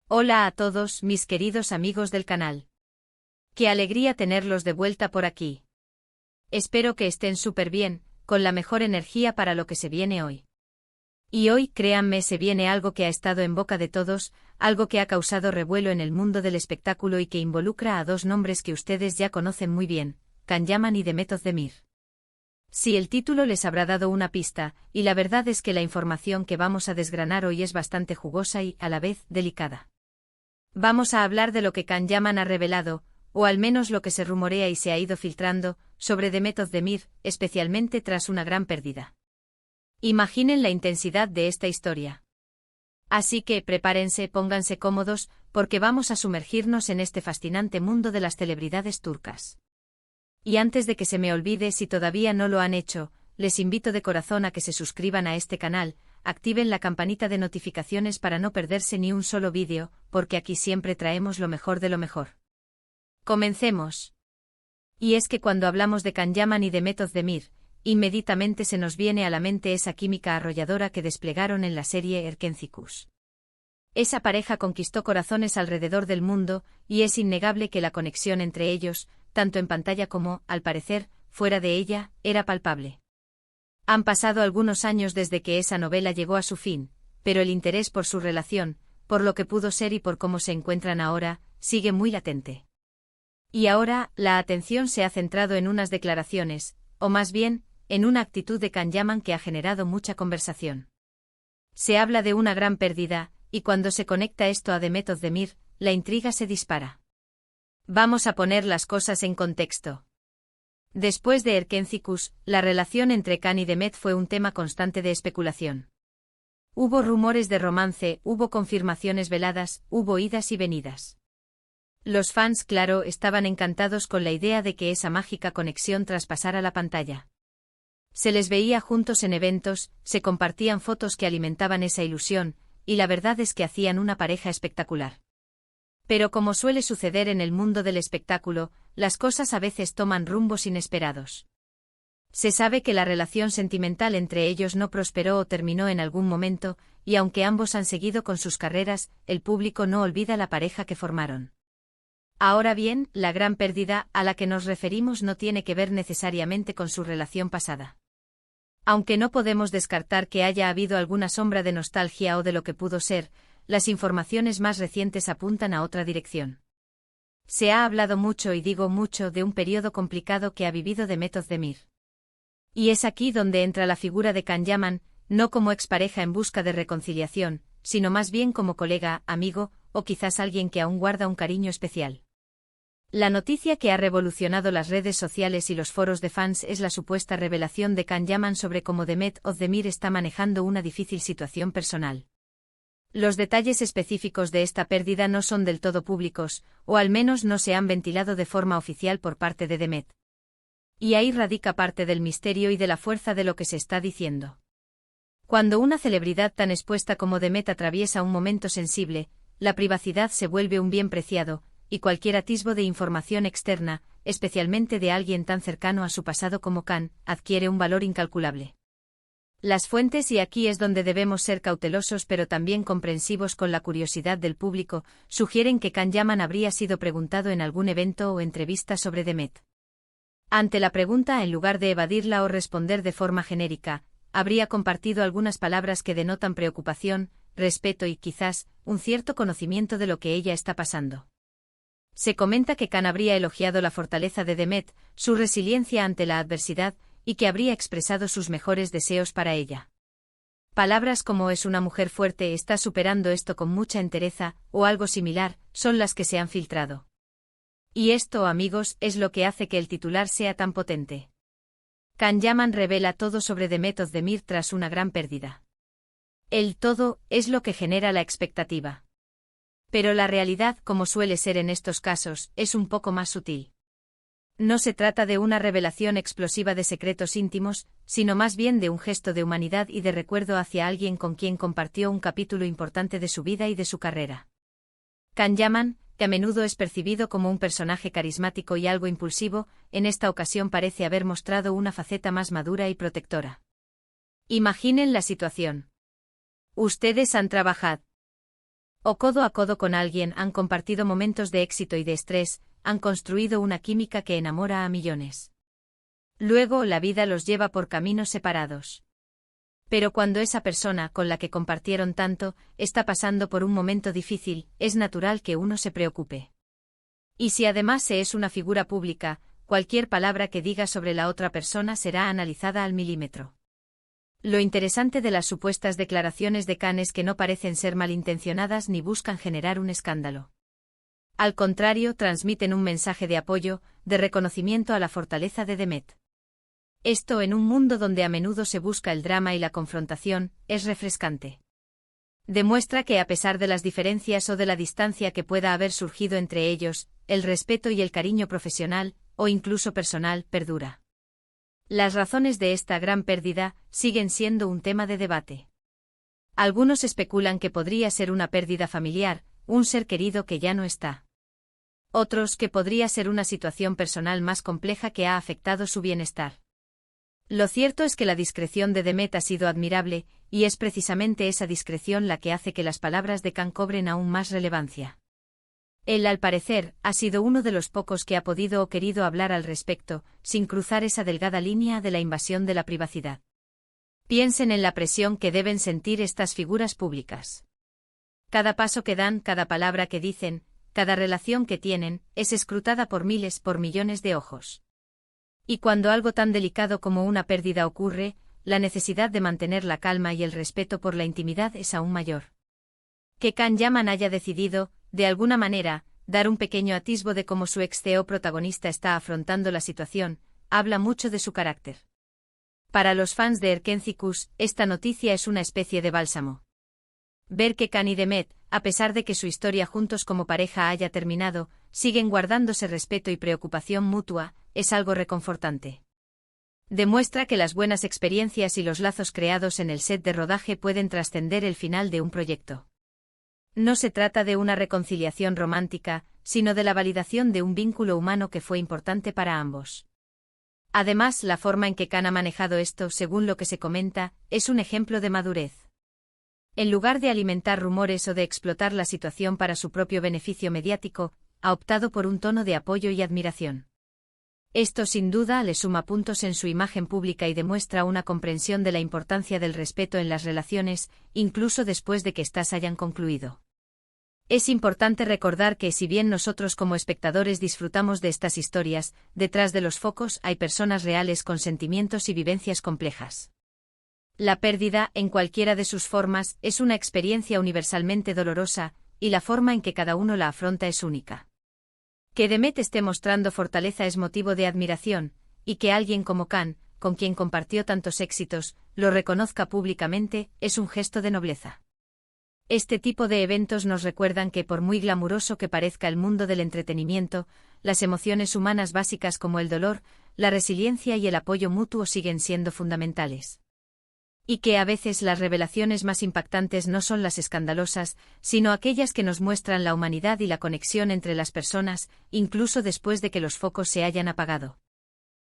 Hola a todos, mis queridos amigos del canal. Qué alegría tenerlos de vuelta por aquí. Espero que estén súper bien, con la mejor energía para lo que se viene hoy. Y hoy, créanme, se viene algo que ha estado en boca de todos, algo que ha causado revuelo en el mundo del espectáculo y que involucra a dos nombres que ustedes ya conocen muy bien, Can Yaman y Demet Özdemir. Sí, el título les habrá dado una pista, y la verdad es que la información que vamos a desgranar hoy es bastante jugosa y, a la vez, delicada. Vamos a hablar de lo que Can Yaman ha revelado, o al menos lo que se rumorea y se ha ido filtrando, sobre Demet Özdemir, especialmente tras una gran pérdida. Imaginen la intensidad de esta historia. Así que prepárense, pónganse cómodos, porque vamos a sumergirnos en este fascinante mundo de las celebridades turcas. Y antes de que se me olvide, si todavía no lo han hecho, les invito de corazón a que se suscriban a este canal, activen la campanita de notificaciones para no perderse ni un solo vídeo, porque aquí siempre traemos lo mejor de lo mejor. Comencemos. Y es que cuando hablamos de Can Yaman y Demet Özdemir, inmediatamente se nos viene a la mente esa química arrolladora que desplegaron en la serie Erkencikus. Esa pareja conquistó corazones alrededor del mundo, y es innegable que la conexión entre ellos, tanto en pantalla como, al parecer, fuera de ella, era palpable. Han pasado algunos años desde que esa novela llegó a su fin, pero el interés por su relación, por lo que pudo ser y por cómo se encuentran ahora, sigue muy latente. Y ahora, la atención se ha centrado en unas declaraciones, o más bien, en una actitud de Can Yaman que ha generado mucha conversación. Se habla de una gran pérdida, y cuando se conecta esto a Demet Özdemir, la intriga se dispara. Vamos a poner las cosas en contexto. Después de Erkencikus, la relación entre Can y Demet fue un tema constante de especulación. Hubo rumores de romance, hubo confirmaciones veladas, hubo idas y venidas. Los fans, claro, estaban encantados con la idea de que esa mágica conexión traspasara la pantalla. Se les veía juntos en eventos, se compartían fotos que alimentaban esa ilusión, y la verdad es que hacían una pareja espectacular. Pero como suele suceder en el mundo del espectáculo, las cosas a veces toman rumbos inesperados. Se sabe que la relación sentimental entre ellos no prosperó o terminó en algún momento, y aunque ambos han seguido con sus carreras, el público no olvida la pareja que formaron. Ahora bien, la gran pérdida a la que nos referimos no tiene que ver necesariamente con su relación pasada. Aunque no podemos descartar que haya habido alguna sombra de nostalgia o de lo que pudo ser, las informaciones más recientes apuntan a otra dirección. Se ha hablado mucho y digo mucho de un periodo complicado que ha vivido Demet Özdemir. Y es aquí donde entra la figura de Can Yaman, no como expareja en busca de reconciliación, sino más bien como colega, amigo, o quizás alguien que aún guarda un cariño especial. La noticia que ha revolucionado las redes sociales y los foros de fans es la supuesta revelación de Can Yaman sobre cómo Demet Özdemir está manejando una difícil situación personal. Los detalles específicos de esta pérdida no son del todo públicos, o al menos no se han ventilado de forma oficial por parte de Demet. Y ahí radica parte del misterio y de la fuerza de lo que se está diciendo. Cuando una celebridad tan expuesta como Demet atraviesa un momento sensible, la privacidad se vuelve un bien preciado, y cualquier atisbo de información externa, especialmente de alguien tan cercano a su pasado como Can, adquiere un valor incalculable. Las fuentes, y aquí es donde debemos ser cautelosos pero también comprensivos con la curiosidad del público, sugieren que Can Yaman habría sido preguntado en algún evento o entrevista sobre Demet. Ante la pregunta, en lugar de evadirla o responder de forma genérica, habría compartido algunas palabras que denotan preocupación, respeto y, quizás, un cierto conocimiento de lo que ella está pasando. Se comenta que Can habría elogiado la fortaleza de Demet, su resiliencia ante la adversidad, y que habría expresado sus mejores deseos para ella. Palabras como "es una mujer fuerte, está superando esto con mucha entereza", o algo similar, son las que se han filtrado. Y esto, amigos, es lo que hace que el titular sea tan potente. Can Yaman revela todo sobre Demet Özdemir tras una gran pérdida. El todo es lo que genera la expectativa. Pero la realidad, como suele ser en estos casos, es un poco más sutil. No se trata de una revelación explosiva de secretos íntimos, sino más bien de un gesto de humanidad y de recuerdo hacia alguien con quien compartió un capítulo importante de su vida y de su carrera. Can Yaman, que a menudo es percibido como un personaje carismático y algo impulsivo, en esta ocasión parece haber mostrado una faceta más madura y protectora. Imaginen la situación. Ustedes han trabajado O codo a codo con alguien han compartido momentos de éxito y de estrés, han construido una química que enamora a millones. Luego la vida los lleva por caminos separados. Pero cuando esa persona con la que compartieron tanto está pasando por un momento difícil, es natural que uno se preocupe. Y si además se es una figura pública, cualquier palabra que diga sobre la otra persona será analizada al milímetro. Lo interesante de las supuestas declaraciones de Khan es que no parecen ser malintencionadas ni buscan generar un escándalo. Al contrario, transmiten un mensaje de apoyo, de reconocimiento a la fortaleza de Demet. Esto, en un mundo donde a menudo se busca el drama y la confrontación, es refrescante. Demuestra que a pesar de las diferencias o de la distancia que pueda haber surgido entre ellos, el respeto y el cariño profesional, o incluso personal, perdura. Las razones de esta gran pérdida siguen siendo un tema de debate. Algunos especulan que podría ser una pérdida familiar, un ser querido que ya no está. Otros que podría ser una situación personal más compleja que ha afectado su bienestar. Lo cierto es que la discreción de Demet ha sido admirable, y es precisamente esa discreción la que hace que las palabras de Khan cobren aún más relevancia. Él, al parecer, ha sido uno de los pocos que ha podido o querido hablar al respecto, sin cruzar esa delgada línea de la invasión de la privacidad. Piensen en la presión que deben sentir estas figuras públicas. Cada paso que dan, cada palabra que dicen, cada relación que tienen, es escrutada por miles, por millones de ojos. Y cuando algo tan delicado como una pérdida ocurre, la necesidad de mantener la calma y el respeto por la intimidad es aún mayor. Que Khan Yaman haya decidido, de alguna manera, dar un pequeño atisbo de cómo su ex CEO protagonista está afrontando la situación, habla mucho de su carácter. Para los fans de Erkencikus, esta noticia es una especie de bálsamo. Ver que Khan y Demet, a pesar de que su historia juntos como pareja haya terminado, siguen guardándose respeto y preocupación mutua, es algo reconfortante. Demuestra que las buenas experiencias y los lazos creados en el set de rodaje pueden trascender el final de un proyecto. No se trata de una reconciliación romántica, sino de la validación de un vínculo humano que fue importante para ambos. Además, la forma en que Khan ha manejado esto, según lo que se comenta, es un ejemplo de madurez. En lugar de alimentar rumores o de explotar la situación para su propio beneficio mediático, ha optado por un tono de apoyo y admiración. Esto sin duda le suma puntos en su imagen pública y demuestra una comprensión de la importancia del respeto en las relaciones, incluso después de que éstas hayan concluido. Es importante recordar que si bien nosotros como espectadores disfrutamos de estas historias, detrás de los focos hay personas reales con sentimientos y vivencias complejas. La pérdida, en cualquiera de sus formas, es una experiencia universalmente dolorosa, y la forma en que cada uno la afronta es única. Que Demet esté mostrando fortaleza es motivo de admiración, y que alguien como Khan, con quien compartió tantos éxitos, lo reconozca públicamente, es un gesto de nobleza. Este tipo de eventos nos recuerdan que por muy glamuroso que parezca el mundo del entretenimiento, las emociones humanas básicas como el dolor, la resiliencia y el apoyo mutuo siguen siendo fundamentales. Y que a veces las revelaciones más impactantes no son las escandalosas, sino aquellas que nos muestran la humanidad y la conexión entre las personas, incluso después de que los focos se hayan apagado.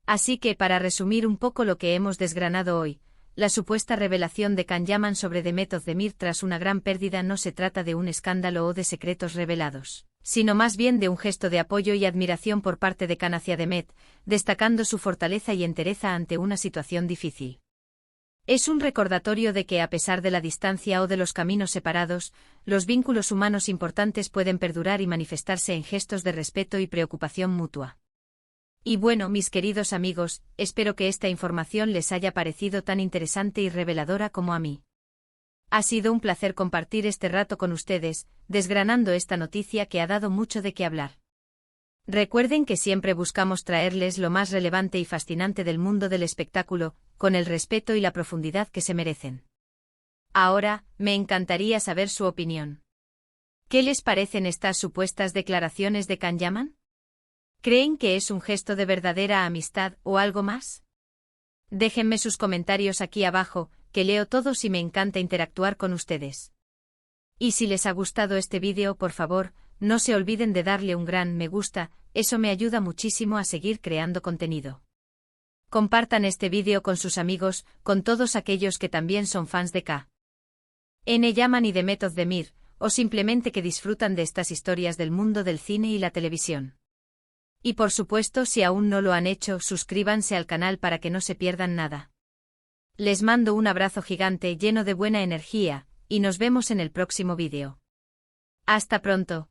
Así que, para resumir un poco lo que hemos desgranado hoy, la supuesta revelación de Khan Yaman sobre Demet Özdemir tras una gran pérdida no se trata de un escándalo o de secretos revelados, sino más bien de un gesto de apoyo y admiración por parte de Khan hacia Demet, destacando su fortaleza y entereza ante una situación difícil. Es un recordatorio de que a pesar de la distancia o de los caminos separados, los vínculos humanos importantes pueden perdurar y manifestarse en gestos de respeto y preocupación mutua. Y bueno, mis queridos amigos, espero que esta información les haya parecido tan interesante y reveladora como a mí. Ha sido un placer compartir este rato con ustedes, desgranando esta noticia que ha dado mucho de qué hablar. Recuerden que siempre buscamos traerles lo más relevante y fascinante del mundo del espectáculo, con el respeto y la profundidad que se merecen. Ahora, me encantaría saber su opinión. ¿Qué les parecen estas supuestas declaraciones de Khan Yaman? ¿Creen que es un gesto de verdadera amistad o algo más? Déjenme sus comentarios aquí abajo, que leo todos y me encanta interactuar con ustedes. Y si les ha gustado este vídeo, por favor, no se olviden de darle un gran me gusta, eso me ayuda muchísimo a seguir creando contenido. Compartan este vídeo con sus amigos, con todos aquellos que también son fans de Khan Yaman y Demet Özdemir, o simplemente que disfrutan de estas historias del mundo del cine y la televisión. Y por supuesto, si aún no lo han hecho, suscríbanse al canal para que no se pierdan nada. Les mando un abrazo gigante lleno de buena energía, y nos vemos en el próximo vídeo. Hasta pronto.